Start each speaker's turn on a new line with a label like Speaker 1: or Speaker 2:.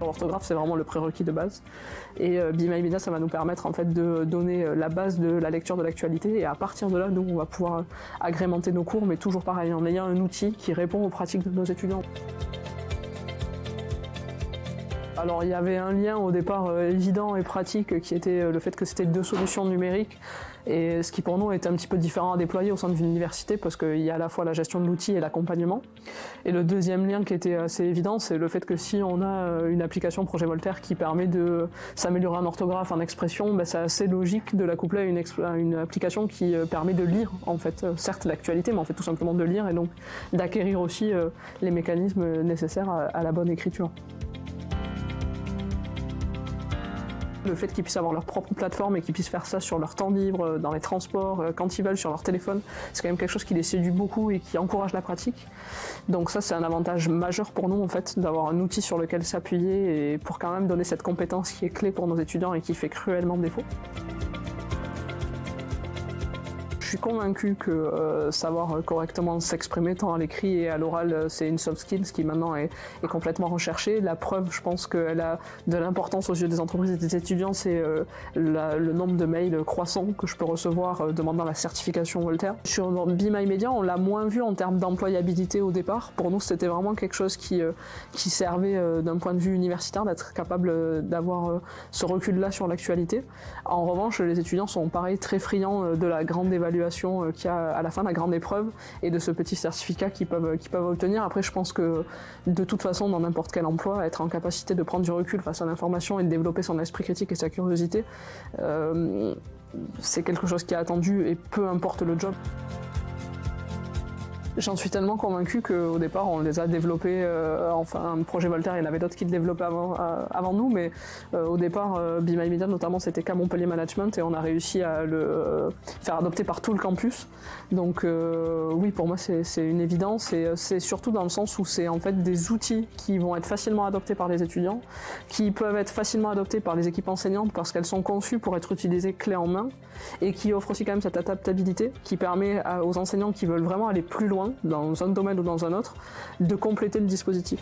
Speaker 1: l'orthographe, c'est vraiment le prérequis de base. Et Be My Media, ça va nous permettre en fait de donner la base de la lecture de l'actualité, et à partir de là, nous, on va pouvoir agrémenter nos cours, mais toujours pareil, en ayant un outil qui répond aux pratiques de nos étudiants. Alors il y avait un lien au départ évident et pratique qui était le fait que c'était 2 solutions numériques, et ce qui pour nous était un petit peu différent à déployer au sein d'une université, parce qu'il y a à la fois la gestion de l'outil et l'accompagnement. Et le deuxième lien qui était assez évident, c'est le fait que si on a une application Projet Voltaire qui permet de s'améliorer en orthographe, en expression, ben c'est assez logique de la coupler à une application qui permet de lire en fait, certes l'actualité, mais en fait tout simplement de lire, et donc d'acquérir aussi les mécanismes nécessaires à la bonne écriture. Le fait qu'ils puissent avoir leur propre plateforme et qu'ils puissent faire ça sur leur temps libre, dans les transports, quand ils veulent, sur leur téléphone, c'est quand même quelque chose qui les séduit beaucoup et qui encourage la pratique. Donc ça, c'est un avantage majeur pour nous en fait, d'avoir un outil sur lequel s'appuyer, et pour quand même donner cette compétence qui est clé pour nos étudiants et qui fait cruellement défaut. Je suis convaincu que savoir correctement s'exprimer tant à l'écrit et à l'oral, c'est une soft skills qui maintenant est complètement recherchée. La preuve, je pense qu'elle a de l'importance aux yeux des entreprises et des étudiants, c'est le nombre de mails croissants que je peux recevoir demandant la certification Voltaire. Sur Be My Media, on l'a moins vu en termes d'employabilité au départ. Pour nous, c'était vraiment quelque chose qui servait d'un point de vue universitaire, d'être capable d'avoir ce recul-là sur l'actualité. En revanche, les étudiants sont pareil très friands de la grande évaluation qu'il y a à la fin, la grande épreuve, et de ce petit certificat qu'ils peuvent obtenir. Après, je pense que de toute façon, dans n'importe quel emploi, être en capacité de prendre du recul face à l'information et de développer son esprit critique et sa curiosité, c'est quelque chose qui est attendu, et peu importe le job. J'en suis tellement convaincu qu'au départ, on les a développés, enfin, un projet Voltaire, il y en avait d'autres qui le développaient avant nous, mais au départ, Be My Media, notamment, c'était qu'à Montpellier Management, et on a réussi à le faire adopter par tout le campus. Donc oui, pour moi, c'est une évidence, et c'est surtout dans le sens où c'est en fait des outils qui vont être facilement adoptés par les étudiants, qui peuvent être facilement adoptés par les équipes enseignantes parce qu'elles sont conçues pour être utilisées clé en main, et qui offrent aussi quand même cette adaptabilité qui permet aux enseignants qui veulent vraiment aller plus loin dans un domaine ou dans un autre, de compléter le dispositif.